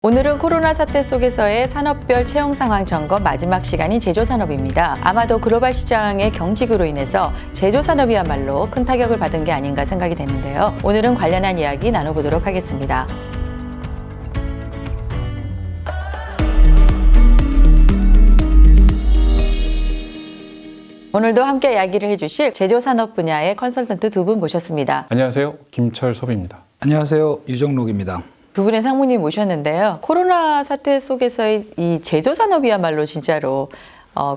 오늘은 코로나 사태 속에서의 산업별 채용 상황 점검 마지막 시간인 제조산업입니다. 아마도 글로벌 시장의 경직으로 인해서 제조산업이야말로 큰 타격을 받은 게 아닌가 생각이 되는데요. 오늘은 관련한 이야기 나눠보도록 하겠습니다. 오늘도 함께 이야기를 해주실 제조산업 분야의 컨설턴트 두 분 모셨습니다. 안녕하세요. 김철섭입니다. 안녕하세요. 유정록입니다. 두 분의 상무님 모셨는데요. 코로나 사태 속에서의 이 제조산업이야말로 진짜로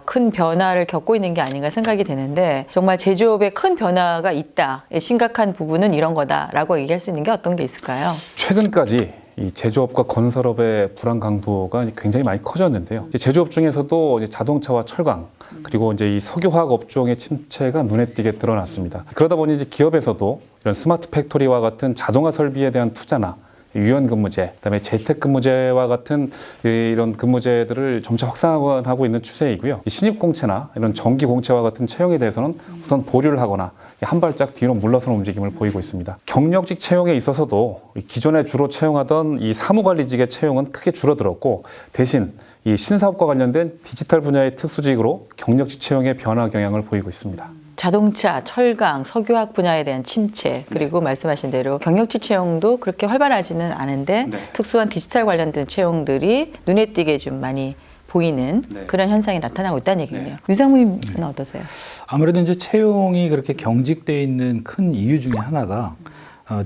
큰 변화를 겪고 있는 게 아닌가 생각이 되는데, 정말 제조업에 큰 변화가 있다, 심각한 부분은 이런 거다라고 얘기할 수 있는 게 어떤 게 있을까요? 최근까지 이 제조업과 건설업의 불안 강도가 굉장히 많이 커졌는데요. 제조업 중에서도 이제 자동차와 철강, 그리고 이제 이 석유화학 업종의 침체가 눈에 띄게 드러났습니다. 그러다 보니 이제 기업에서도 이런 스마트 팩토리와 같은 자동화 설비에 대한 투자나 유연근무제, 그다음에 재택근무제와 같은 이런 근무제들을 점차 확산하고 있는 추세이고요. 신입공채나 이런 정기공채와 같은 채용에 대해서는 우선 보류를 하거나 한 발짝 뒤로 물러서는 움직임을 보이고 있습니다. 경력직 채용에 있어서도 기존에 주로 채용하던 이 사무관리직의 채용은 크게 줄어들었고, 대신 이 신사업과 관련된 디지털 분야의 특수직으로 경력직 채용의 변화 경향을 보이고 있습니다. 자동차, 철강, 석유화학 분야에 대한 침체, 그리고 말씀하신 대로 경력직 채용도 그렇게 활발하지는 않은데 특수한 디지털 관련된 채용들이 눈에 띄게 좀 많이 보이는 그런 현상이 나타나고 있다는 얘기군요. 유상무님은 어떠세요? 아무래도 이제 채용이 그렇게 경직되어 있는 큰 이유 중에 하나가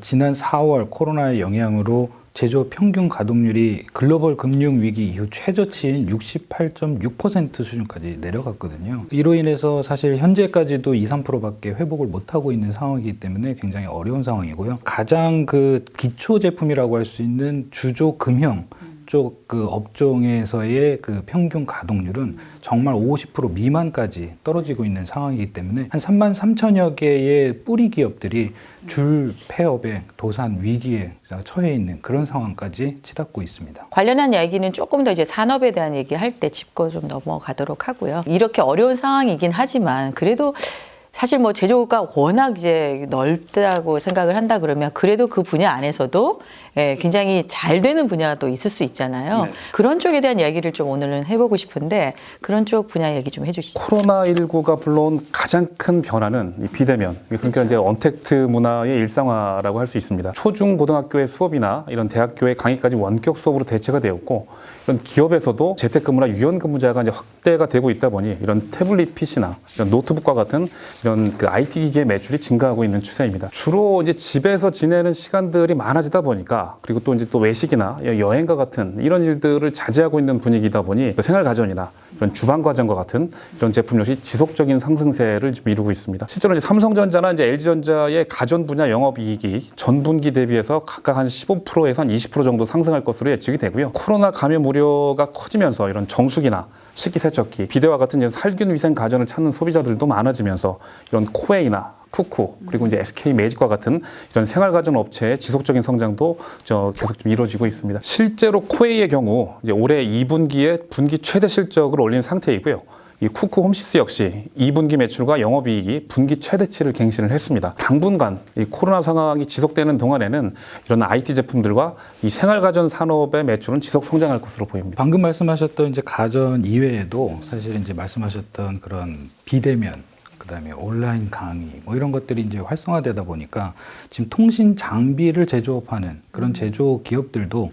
지난 4월 코로나의 영향으로 제조업 평균 가동률이 글로벌 금융 위기 이후 최저치인 68.6% 수준까지 내려갔거든요. 이로 인해서 사실 현재까지도 2~3%밖에 회복을 못하고 있는 상황이기 때문에 굉장히 어려운 상황이고요. 가장 그 기초 제품이라고 할 수 있는 주조 금형 쪽 그 업종에서의 그 평균 가동률은 정말 50% 미만까지 떨어지고 있는 상황이기 때문에 한 33,000여 개의 뿌리 기업들이 줄 폐업에 도산 위기에 처해 있는 그런 상황까지 치닫고 있습니다. 관련한 이야기는 조금 더 이제 산업에 대한 얘기할 때 짚고 좀 넘어가도록 하고요. 이렇게 어려운 상황이긴 하지만 그래도 사실 뭐 제조가 워낙 이제 넓다고 생각을 한다 그러면 그래도 그 분야 안에서도 굉장히 잘 되는 분야도 있을 수 있잖아요. 그런 쪽에 대한 이야기를 좀 오늘은 해보고 싶은데, 그런 쪽 분야 얘기 좀 해주시죠. 코로나19가 불러온 가장 큰 변화는 이 비대면, 그러니까 이제 언택트 문화의 일상화라고 할 수 있습니다. 초중 고등학교의 수업이나 이런 대학교의 강의까지 원격 수업으로 대체가 되었고, 이런 기업에서도 재택근무나 유연근무제가 이제 확대가 되고 있다 보니 이런 태블릿 PC나 이런 노트북과 같은 이런 그 IT 기기의 매출이 증가하고 있는 추세입니다. 주로 이제 집에서 지내는 시간들이 많아지다 보니까, 그리고 또 이제 또 외식이나 여행과 같은 이런 일들을 자제하고 있는 분위기다 보니 생활가전이나 이런 주방과정과 같은 이런 제품 역시 지속적인 상승세를 좀 이루고 있습니다. 실제로 이제 삼성전자나 이제 LG전자의 가전 분야 영업이익이 전분기 대비해서 각각 한 15%에서 한 20% 정도 상승할 것으로 예측이 되고요. 코로나 감염 우려가 커지면서 이런 정수기나 식기세척기, 비데와 같은 이런 살균 위생 가전을 찾는 소비자들도 많아지면서 이런 코웨이나 쿠쿠, 그리고 이제 SK 매직과 같은 이런 생활가전 업체의 지속적인 성장도 계속 좀 이루어지고 있습니다. 실제로 코웨이의 경우 이제 올해 2분기에 분기 최대 실적을 올린 상태이고요. 이 쿠쿠 홈시스 역시 2분기 매출과 영업이익이 분기 최대치를 갱신을 했습니다. 당분간 이 코로나 상황이 지속되는 동안에는 이런 IT 제품들과 이 생활가전 산업의 매출은 지속 성장할 것으로 보입니다. 방금 말씀하셨던 이제 가전 이외에도 사실 이제 말씀하셨던 그런 비대면, 그다음에 온라인 강의 뭐 이런 것들이 이제 활성화되다 보니까 지금 통신 장비를 제조업하는 그런 제조 기업들도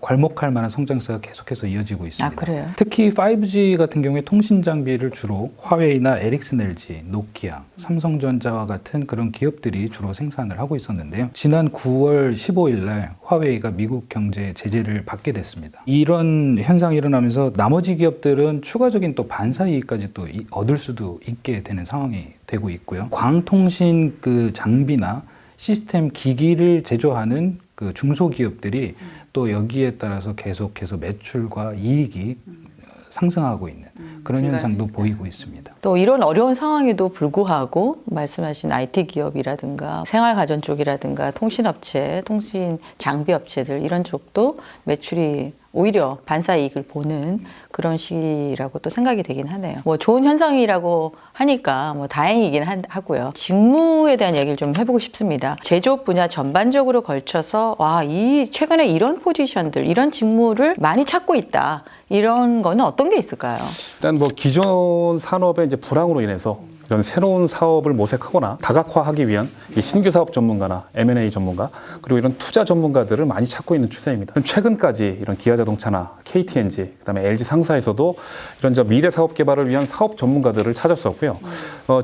괄목할 만한 성장세가 계속해서 이어지고 있습니다. 아, 그래요? 특히 5G 같은 경우에 통신 장비를 주로 화웨이나 에릭슨 LG, 노키아, 삼성전자와 같은 그런 기업들이 주로 생산을 하고 있었는데요. 지난 9월 15일 날 화웨이가 미국 경제 제재를 받게 됐습니다. 이런 현상이 일어나면서 나머지 기업들은 추가적인 또 반사 이익까지 또 얻을 수도 있게 되는 상황이 되고 있고요. 광통신 그 장비나 시스템 기기를 제조하는 그 중소기업들이 또 여기에 따라서 계속해서 매출과 이익이 상승하고 있는 그런 현상도 보이고 있습니다. 또 이런 어려운 상황에도 불구하고 말씀하신 IT 기업이라든가 생활가전 쪽이라든가 통신업체, 통신 장비업체들 이런 쪽도 매출이 오히려 반사 이익을 보는 그런 시기라고 또 생각이 되긴 하네요. 뭐 좋은 현상이라고 하니까 뭐 다행이긴 하고요. 직무에 대한 얘기를 좀 해보고 싶습니다. 제조업 분야 전반적으로 걸쳐서 이 최근에 이런 포지션들, 이런 직무를 많이 찾고 있다. 이런 거는 어떤 게 있을까요? 일단 뭐 기존 산업의 이제 불황으로 인해서 이런 새로운 사업을 모색하거나 다각화하기 위한 이 신규 사업 전문가나 M&A 전문가 그리고 이런 투자 전문가들을 많이 찾고 있는 추세입니다. 최근까지 이런 기아자동차나 KTNG 그다음에 LG 상사에서도 이런 미래 사업 개발을 위한 사업 전문가들을 찾았었고요.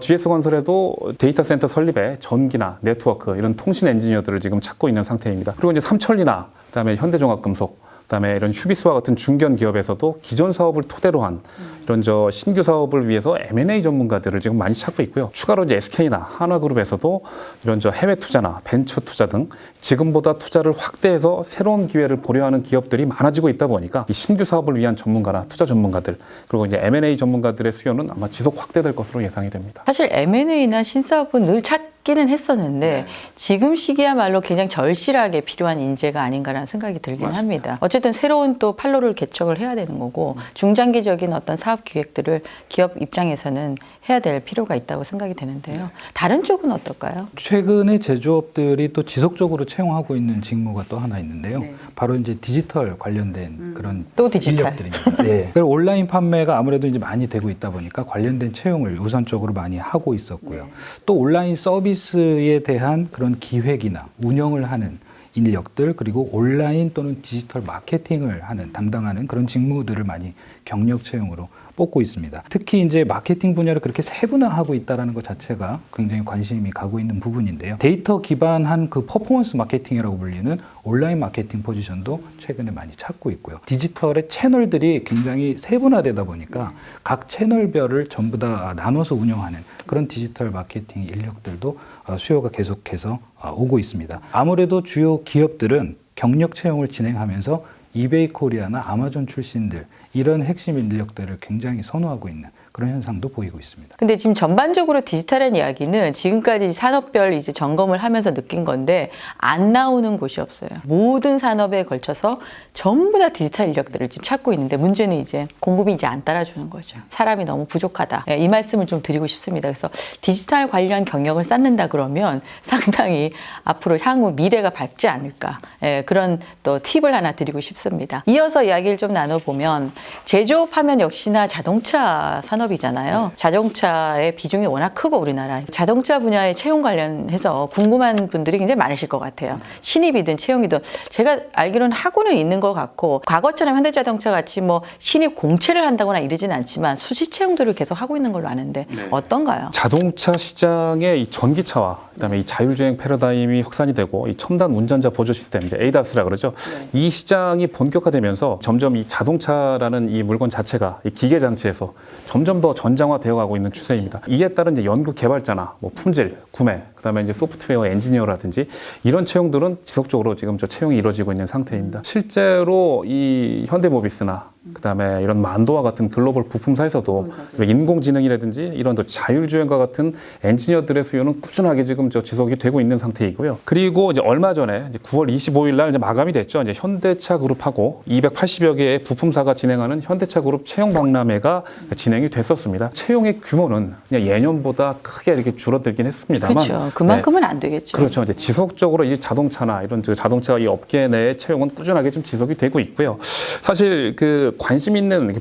GS건설에도 데이터 센터 설립에 전기나 네트워크 이런 통신 엔지니어들을 지금 찾고 있는 상태입니다. 그리고 이제 삼천리나 그다음에 현대종합금속 그다음에 이런 휴비스와 같은 중견 기업에서도 기존 사업을 토대로 한 이런 신규 사업을 위해서 M&A 전문가들을 지금 많이 찾고 있고요. 추가로 이제 SK나 한화그룹에서도 이런 해외 투자나 벤처 투자 등 지금보다 투자를 확대해서 새로운 기회를 보려하는 기업들이 많아지고 있다 보니까 이 신규 사업을 위한 전문가나 투자 전문가들 그리고 이제 M&A 전문가들의 수요는 아마 지속 확대될 것으로 예상이 됩니다. 사실 M&A나 신사업은 늘 찾기는 했었는데 지금 시기야말로 굉장히 절실하게 필요한 인재가 아닌가라는 생각이 들긴 합니다. 어쨌든 새로운 또 판로를 개척을 해야 되는 거고 중장기적인 어떤 사업 기획들을 기업 입장에서는 해야 될 필요가 있다고 생각이 되는데요. 다른 쪽은 어떨까요? 최근에 제조업들이 또 지속적으로 채용하고 있는 직무가 또 하나 있는데요. 바로 이제 디지털 관련된 그런 또 디지털. 인력들입니다. 네. 그리고 온라인 판매가 아무래도 이제 많이 되고 있다 보니까 관련된 채용을 우선적으로 많이 하고 있었고요. 또 온라인 서비스에 대한 그런 기획이나 운영을 하는 인력들 그리고 온라인 또는 디지털 마케팅을 담당하는 그런 직무들을 많이 경력 채용으로 뽑고 있습니다. 특히 이제 마케팅 분야를 그렇게 세분화하고 있다는 것 자체가 굉장히 관심이 가고 있는 부분인데요. 데이터 기반한 그 퍼포먼스 마케팅이라고 불리는 온라인 마케팅 포지션도 최근에 많이 찾고 있고요. 디지털의 채널들이 굉장히 세분화되다 보니까 각 채널별을 전부 다 나눠서 운영하는 그런 디지털 마케팅 인력들도 수요가 계속해서 오고 있습니다. 아무래도 주요 기업들은 경력 채용을 진행하면서 이베이 코리아나 아마존 출신들 이런 핵심 인력들을 굉장히 선호하고 있는 그런 현상도 보이고 있습니다. 근데 지금 전반적으로 디지털한 이야기는 지금까지 산업별 이제 점검을 하면서 느낀 건데 안 나오는 곳이 없어요. 모든 산업에 걸쳐서 전부 다 디지털 인력들을 지금 찾고 있는데 문제는 이제 공급이 이제 안 따라주는 거죠. 사람이 너무 부족하다. 이 말씀을 좀 드리고 싶습니다. 그래서 디지털 관련 경력을 쌓는다 그러면 상당히 앞으로 향후 미래가 밝지 않을까. 그런 또 팁을 하나 드리고 싶습니다. 이어서 이야기를 좀 나눠보면 제조업 하면 역시나 자동차 산업이잖아요. 자동차의 비중이 워낙 크고 우리나라 자동차 분야의 채용 관련해서 궁금한 분들이 굉장히 많으실 것 같아요. 신입이든 채용이든 제가 알기로는 학원은 있는 것 같고 과거처럼 현대자동차 같이 뭐 신입 공채를 한다거나 이러지는 않지만 수시 채용들을 계속 하고 있는 걸로 아는데 어떤가요? 자동차 시장의 이 전기차와 그다음에 이 자율주행 패러다임이 확산이 되고 이 첨단 운전자 보조 시스템 이제 ADAS라 그러죠. 이 시장이 본격화되면서 점점 이 자동차라는 이 물건 자체가 이 기계 장치에서 점점 더 전장화되어 가고 있는 추세입니다. 이에 따른 이제 연구 개발자나 뭐 품질, 구매, 그다음에 이제 소프트웨어 엔지니어라든지 이런 채용들은 지속적으로 지금 채용이 이루어지고 있는 상태입니다. 실제로 이 현대모비스나 그다음에 이런 만도와 같은 글로벌 부품사에서도 인공지능이라든지 이런 자율주행과 같은 엔지니어들의 수요는 꾸준하게 지금 지속이 되고 있는 상태이고요. 그리고 이제 얼마 전에 이제 9월 25일 날 이제 마감이 됐죠. 이제 현대차 그룹하고 280여 개의 부품사가 진행하는 현대차 그룹 채용 박람회가 진행이 됐었습니다. 채용의 규모는 그냥 예년보다 크게 이렇게 줄어들긴 했습니다만, 그렇죠. 그만큼은 안 되겠죠. 그렇죠. 이제 지속적으로 이 자동차나 이런 자동차 이 업계 내의 채용은 꾸준하게 좀 지속이 되고 있고요. 사실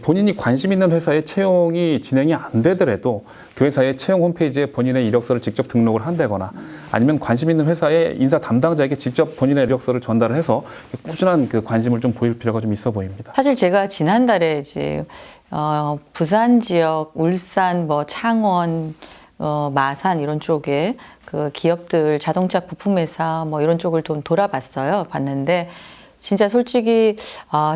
본인이 관심 있는 회사의 채용이 진행이 안 되더라도 그 회사의 채용 홈페이지에 본인의 이력서를 직접 등록을 한다거나 아니면 관심 있는 회사의 인사 담당자에게 직접 본인의 이력서를 전달을 해서 꾸준한 그 관심을 좀 보일 필요가 좀 있어 보입니다. 사실 제가 지난달에 이제 부산 지역, 울산, 뭐 창원, 마산 이런 쪽에 그 기업들 자동차 부품회사 뭐 이런 쪽을 좀 돌아봤어요. 봤는데 진짜 솔직히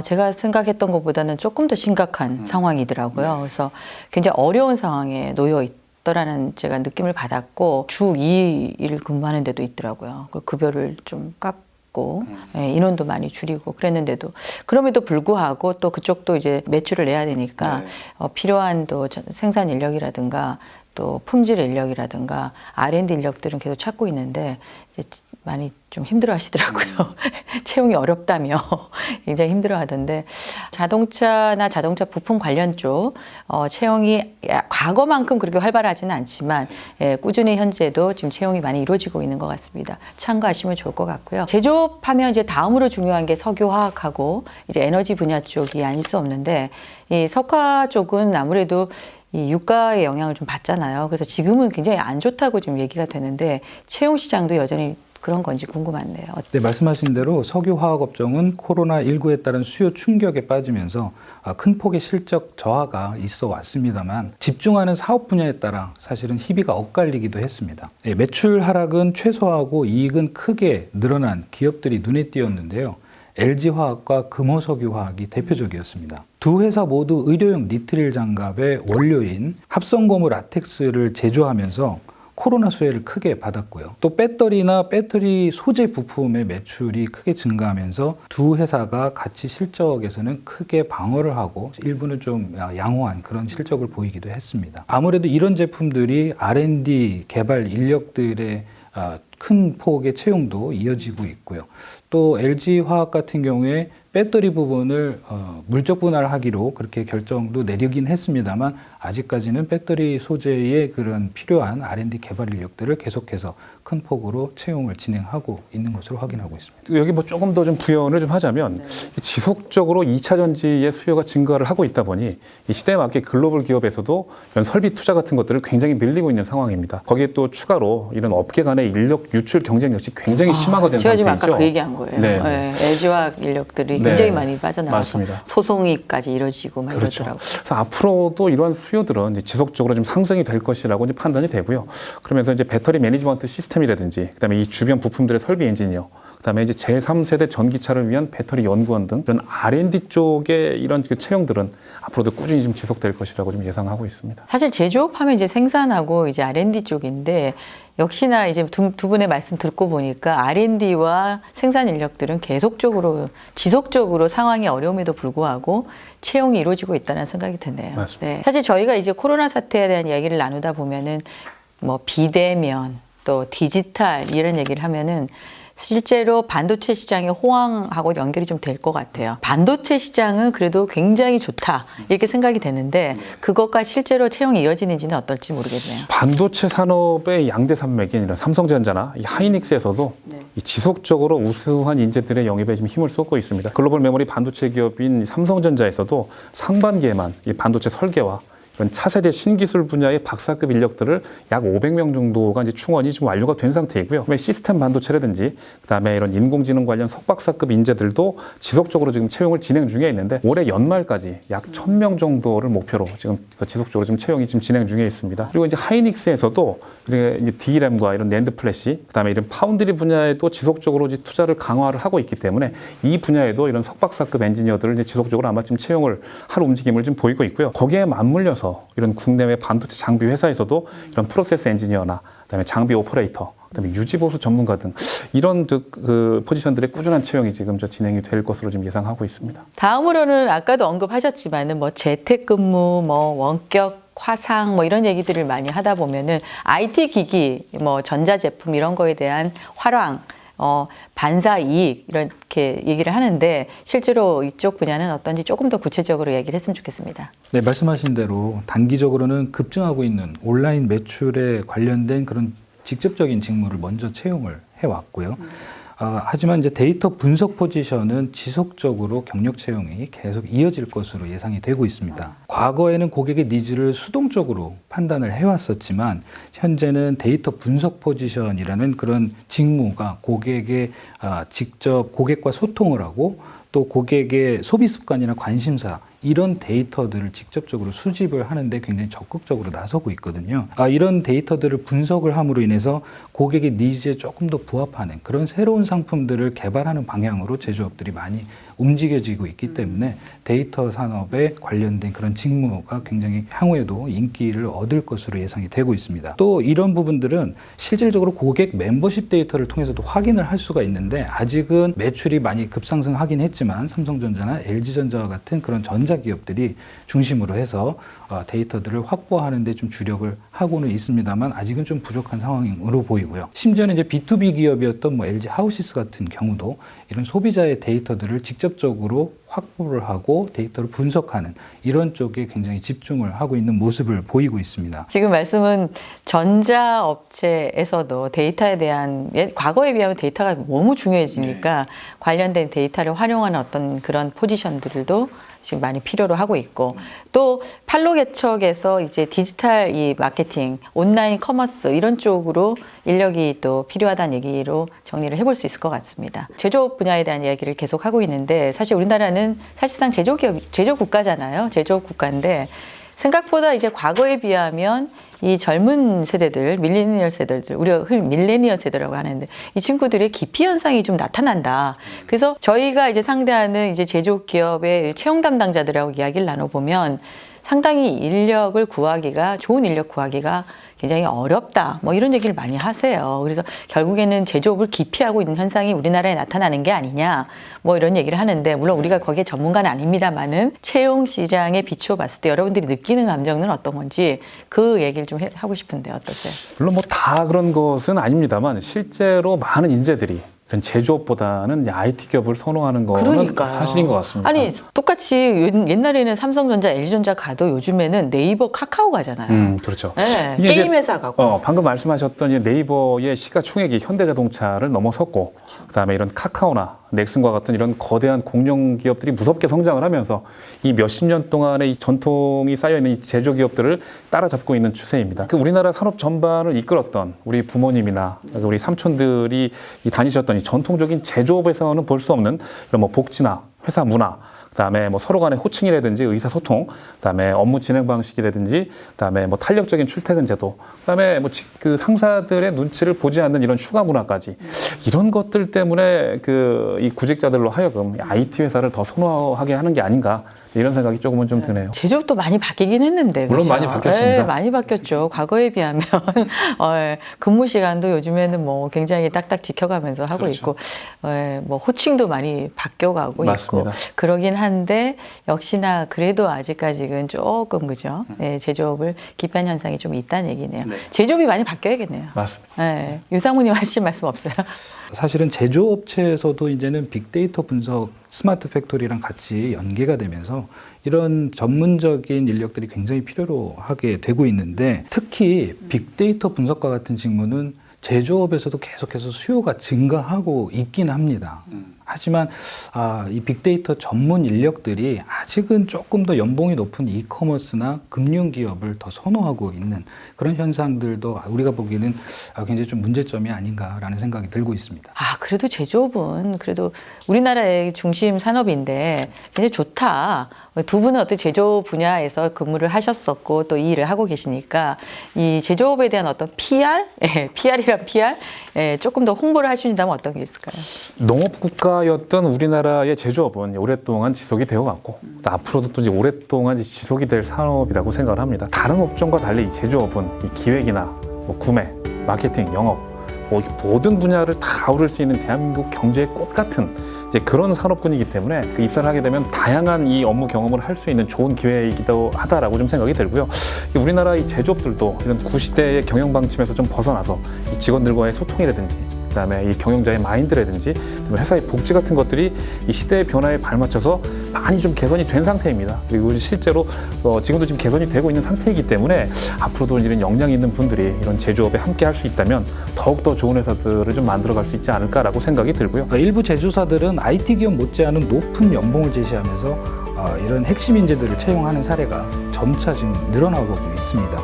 제가 생각했던 것보다는 조금 더 심각한 상황이더라고요. 그래서 굉장히 어려운 상황에 놓여 있더라는 제가 느낌을 받았고 주 2일 근무하는 데도 있더라고요. 급여를 좀 깎고 인원도 많이 줄이고 그랬는데도 그럼에도 불구하고 또 그쪽도 이제 매출을 내야 되니까 필요한 또 생산 인력이라든가 또 품질 인력이라든가 R&D 인력들은 계속 찾고 있는데 이제 많이 좀 힘들어 하시더라고요. 채용이 어렵다며 굉장히 힘들어 하던데 자동차나 자동차 부품 관련 쪽 채용이 과거만큼 그렇게 활발하지는 않지만 꾸준히 현재도 지금 채용이 많이 이루어지고 있는 것 같습니다. 참고하시면 좋을 것 같고요. 제조업하면 이제 다음으로 중요한 게 석유화학하고 이제 에너지 분야 쪽이 아닐 수 없는데 이 석화 쪽은 아무래도 이 유가의 영향을 좀 받잖아요. 그래서 지금은 굉장히 안 좋다고 지금 얘기가 되는데 채용 시장도 여전히 그런 건지 궁금하네요. 네, 말씀하신 대로 석유화학업종은 코로나19에 따른 수요 충격에 빠지면서 큰 폭의 실적 저하가 있어 왔습니다만 집중하는 사업 분야에 따라 사실은 희비가 엇갈리기도 했습니다. 네, 매출 하락은 최소화하고 이익은 크게 늘어난 기업들이 눈에 띄었는데요. LG화학과 금호석유화학이 대표적이었습니다. 두 회사 모두 의료용 니트릴 장갑의 원료인 합성고무 라텍스를 제조하면서 코로나 수혜를 크게 받았고요. 또 배터리나 배터리 소재 부품의 매출이 크게 증가하면서 두 회사가 같이 실적에서는 크게 방어를 하고 일부는 좀 양호한 그런 실적을 보이기도 했습니다. 아무래도 이런 제품들이 R&D 개발 인력들의 큰 폭의 채용도 이어지고 있고요. 또 LG화학 같은 경우에 배터리 부분을 물적 분할하기로 그렇게 결정도 내리긴 했습니다만 아직까지는 배터리 소재에 그런 필요한 R&D 개발 인력들을 계속해서 큰 폭으로 채용을 진행하고 있는 것으로 확인하고 있습니다. 여기 뭐 조금 더 좀 부연을 좀 하자면 지속적으로 2차 전지의 수요가 증가를 하고 있다 보니 이 시대에 맞게 글로벌 기업에서도 이런 설비 투자 같은 것들을 굉장히 밀리고 있는 상황입니다. 거기에 또 추가로 이런 업계 간의 인력 유출 경쟁 역시 굉장히 심화가 된 제가 상태이죠. 지금 아까 그 얘기한 거예요. 네. 네. LG화학 인력들이 굉장히 많이 빠져나와서 맞습니다. 소송이까지 이뤄지고 막 그렇죠. 이러더라고요. 그래서 앞으로도 이러한 수요들은 이제 지속적으로 좀 상승이 될 것이라고 이제 판단이 되고요. 그러면서 이제 배터리 매니지먼트 시스템이라든지 그다음에 이 주변 부품들의 설비 엔지니어 그다음에 이제 제3세대 전기차를 위한 배터리 연구원 등 이런 R&D 쪽의 이런 그 채용들은 앞으로도 꾸준히 좀 지속될 것이라고 좀 예상하고 있습니다. 사실 제조업하면 이제 생산하고 이제 R&D 쪽인데 역시나 이제 두 분의 말씀 듣고 보니까 R&D와 생산 인력들은 계속적으로 지속적으로 상황이 어려움에도 불구하고 채용이 이루어지고 있다는 생각이 드네요. 맞습니다. 네. 사실 저희가 이제 코로나 사태에 대한 이야기를 나누다 보면은 뭐 비대면 또 디지털 이런 얘기를 하면은 실제로 반도체 시장의 호황하고 연결이 좀 될 것 같아요. 반도체 시장은 그래도 굉장히 좋다 이렇게 생각이 되는데 그것과 실제로 채용이 이어지는지는 어떨지 모르겠네요. 반도체 산업의 양대 산맥인 이런 삼성전자나 이 하이닉스에서도 이 지속적으로 우수한 인재들의 영입에 지금 힘을 쏟고 있습니다. 글로벌 메모리 반도체 기업인 삼성전자에서도 상반기에만 이 반도체 설계와 이런 차세대 신기술 분야의 박사급 인력들을 약 500명 정도가 이제 충원이 좀 완료가 된 상태이고요. 시스템 반도체라든지 그다음에 이런 인공지능 관련 석박사급 인재들도 지속적으로 지금 채용을 진행 중에 있는데 올해 연말까지 약 1,000명 정도를 목표로 지금 지속적으로 지금 채용이 지금 진행 중에 있습니다. 그리고 이제 하이닉스에서도 이제 D램과 이런 낸드 플래시, 그다음에 이런 파운드리 분야에도 지속적으로 이제 투자를 강화를 하고 있기 때문에 이 분야에도 이런 석박사급 엔지니어들을 이제 지속적으로 아마 지금 채용을 할 움직임을 좀 보이고 있고요. 거기에 맞물려서 이런 국내외 반도체 장비 회사에서도 이런 프로세스 엔지니어나 그다음에 장비 오퍼레이터, 그다음에 유지 보수 전문가 등 이런 그 포지션들의 꾸준한 채용이 지금 진행이 될 것으로 지금 예상하고 있습니다. 다음으로는 아까도 언급하셨지만은 뭐 재택근무, 뭐 원격 화상 뭐 이런 얘기들을 많이 하다 보면은 IT 기기, 뭐 전자제품 이런 거에 대한 활황, 반사 이익 이렇게 얘기를 하는데 실제로 이쪽 분야는 어떤지 조금 더 구체적으로 얘기를 했으면 좋겠습니다. 네, 말씀하신 대로 단기적으로는 급증하고 있는 온라인 매출에 관련된 그런 직접적인 직무를 먼저 채용을 해왔고요. 하지만 이제 데이터 분석 포지션은 지속적으로 경력 채용이 계속 이어질 것으로 예상이 되고 있습니다. 과거에는 고객의 니즈를 수동적으로 판단을 해왔었지만 현재는 데이터 분석 포지션이라는 그런 직무가 고객의 직접 고객과 소통을 하고 또 고객의 소비 습관이나 관심사 이런 데이터들을 직접적으로 수집을 하는데 굉장히 적극적으로 나서고 있거든요. 이런 데이터들을 분석을 함으로 인해서 고객의 니즈에 조금 더 부합하는 그런 새로운 상품들을 개발하는 방향으로 제조업들이 많이 움직여지고 있기 때문에 데이터 산업에 관련된 그런 직무가 굉장히 향후에도 인기를 얻을 것으로 예상이 되고 있습니다. 또 이런 부분들은 실질적으로 고객 멤버십 데이터를 통해서도 확인을 할 수가 있는데 아직은 매출이 많이 급상승하긴 했지만 삼성전자나 LG전자와 같은 그런 전자기업들이 중심으로 해서 데이터들을 확보하는 데 좀 주력을 하고는 있습니다만 아직은 좀 부족한 상황으로 보이고요. 심지어는 이제 B2B 기업이었던 뭐 LG 하우시스 같은 경우도 이런 소비자의 데이터들을 직접적으로 확보를 하고 데이터를 분석하는 이런 쪽에 굉장히 집중을 하고 있는 모습을 보이고 있습니다. 지금 말씀은 전자업체에서도 데이터에 대한 과거에 비하면 데이터가 너무 중요해지니까 관련된 데이터를 활용하는 어떤 그런 포지션들도 지금 많이 필요로 하고 있고 또 판로 개척에서 이제 디지털 이 마케팅, 온라인 커머스 이런 쪽으로 인력이 또 필요하다는 얘기로 정리를 해볼 수 있을 것 같습니다. 제조업 분야에 대한 이야기를 계속 하고 있는데 사실 우리나라는 사실상 제조업 국가잖아요. 제조업 국가인데 생각보다 이제 과거에 비하면 이 젊은 세대들, 밀레니얼 세대들, 우리가 흔히 밀레니얼 세대라고 하는데 이 친구들의 기피 현상이 좀 나타난다. 그래서 저희가 이제 상대하는 이제 제조업 기업의 채용 담당자들하고 이야기를 나눠보면 상당히 인력을 구하기가, 좋은 인력 구하기가 굉장히 어렵다. 뭐 이런 얘기를 많이 하세요. 그래서 결국에는 제조업을 기피하고 있는 현상이 우리나라에 나타나는 게 아니냐. 뭐 이런 얘기를 하는데 물론 우리가 거기에 전문가는 아닙니다만은 채용 시장에 비추어 봤을 때 여러분들이 느끼는 감정은 어떤 건지 그 얘기를 좀 하고 싶은데 어떠세요? 물론 뭐 다 그런 것은 아닙니다만 실제로 많은 인재들이 이런 제조업보다는 IT 기업을 선호하는 거는 그러니까요. 사실인 것 같습니다. 아니 똑같이 옛날에는 삼성전자, LG전자 가도 요즘에는 네이버, 카카오 가잖아요. 그렇죠. 네, 이게 게임 이제, 회사 가고. 방금 말씀하셨던 이 네이버의 시가총액이 현대자동차를 넘어섰고, 그다음에 이런 카카오나 넥슨과 같은 이런 거대한 공룡 기업들이 무섭게 성장을 하면서 이 몇십 년 동안의 이 전통이 쌓여있는 이 제조기업들을 따라잡고 있는 추세입니다. 그 우리나라 산업 전반을 이끌었던 우리 부모님이나 우리 삼촌들이 이 다니셨던 이 전통적인 제조업에서는 볼 수 없는 이런 뭐 복지나 회사 문화, 그다음에 뭐 서로 간의 호칭이라든지 의사소통, 그다음에 업무 진행 방식이라든지, 그다음에 뭐 탄력적인 출퇴근 제도, 그다음에 뭐 그 상사들의 눈치를 보지 않는 이런 휴가 문화까지 이런 것들 때문에 그 이 구직자들로 하여금 IT 회사를 더 선호하게 하는 게 아닌가 이런 생각이 조금은 좀 드네요. 제조업도 많이 바뀌긴 했는데 물론 그렇죠? 많이 바뀌었습니다. 네, 많이 바뀌었죠. 과거에 비하면 근무 시간도 요즘에는 뭐 굉장히 딱딱 지켜가면서 하고 그렇죠. 있고 뭐 호칭도 많이 바뀌어가고 맞습니다. 있고 그러긴 한데 역시나 그래도 아직까지는 조금 그죠? 네, 제조업을 기피한 현상이 좀 있다는 얘기네요. 네. 제조업이 많이 바뀌어야겠네요. 맞습니다. 네, 유상무님 하실 말씀 없어요? 사실은 제조업체에서도 이제는 빅데이터 분석 스마트 팩토리랑 같이 연계가 되면서 이런 전문적인 인력들이 굉장히 필요로 하게 되고 있는데 특히 빅데이터 분석과 같은 직무는 제조업에서도 계속해서 수요가 증가하고 있긴 합니다. 하지만 이 빅데이터 전문 인력들이 아직은 조금 더 연봉이 높은 이커머스나 금융기업을 더 선호하고 있는 그런 현상들도 우리가 보기에는 굉장히 좀 문제점이 아닌가라는 생각이 들고 있습니다. 그래도 제조업은 그래도 우리나라의 중심 산업인데 굉장히 좋다. 두 분은 어떤 제조업 분야에서 근무를 하셨었고 또 이 일을 하고 계시니까 이 제조업에 대한 어떤 PR? PR이란 PR? 조금 더 홍보를 하신다면 어떤 게 있을까요? 농업국가였던 우리나라의 제조업은 오랫동안 지속이 되어 왔고 또 앞으로도 또 이제 오랫동안 지속이 될 산업이라고 생각을 합니다. 다른 업종과 달리 이 제조업은 이 기획이나 뭐 구매, 마케팅, 영업 뭐 모든 분야를 다 아우를 수 있는 대한민국 경제의 꽃 같은 이제 그런 산업군이기 때문에 그 입사를 하게 되면 다양한 이 업무 경험을 할 수 있는 좋은 기회이기도 하다라고 좀 생각이 들고요. 우리나라 이 제조업들도 이런 구시대의 경영 방침에서 좀 벗어나서 이 직원들과의 소통이라든지 그다음에 이 경영자의 마인드라든지 회사의 복지 같은 것들이 이 시대의 변화에 발맞춰서 많이 좀 개선이 된 상태입니다. 그리고 실제로 지금도 지금 개선이 되고 있는 상태이기 때문에 앞으로도 이런 역량 있는 분들이 이런 제조업에 함께 할 수 있다면 더욱더 좋은 회사들을 좀 만들어갈 수 있지 않을까라고 생각이 들고요. 일부 제조사들은 IT 기업 못지않은 높은 연봉을 제시하면서 이런 핵심 인재들을 채용하는 사례가 점차 지금 늘어나고 있습니다.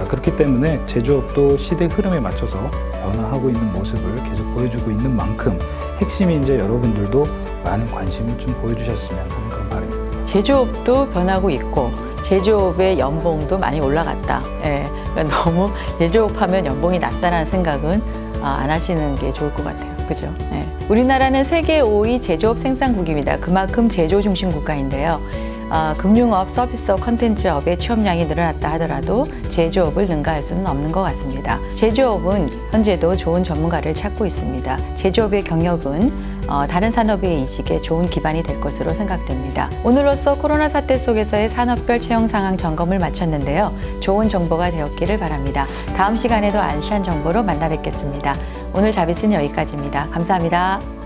그렇기 때문에 제조업도 시대 흐름에 맞춰서 변화하고 있는 모습을 계속 보여주고 있는 만큼 핵심 인재 여러분들도 많은 관심을 좀 보여주셨으면 하는 그런 바람입니다. 제조업도 변하고 있고 제조업의 연봉도 많이 올라갔다. 그러니까 너무 제조업 하면 연봉이 낮다라는 생각은 안 하시는 게 좋을 것 같아요. 그죠? 네. 우리나라는 세계 5위 제조업 생산국입니다. 그만큼 제조 중심 국가인데요. 금융업, 서비스업, 컨텐츠업의 취업량이 늘어났다 하더라도 제조업을 능가할 수는 없는 것 같습니다. 제조업은 현재도 좋은 전문가를 찾고 있습니다. 제조업의 경력은 다른 산업의 이직에 좋은 기반이 될 것으로 생각됩니다. 오늘로써 코로나 사태 속에서의 산업별 채용 상황 점검을 마쳤는데요. 좋은 정보가 되었기를 바랍니다. 다음 시간에도 알찬 정보로 만나 뵙겠습니다. 오늘 자비스는 여기까지입니다. 감사합니다.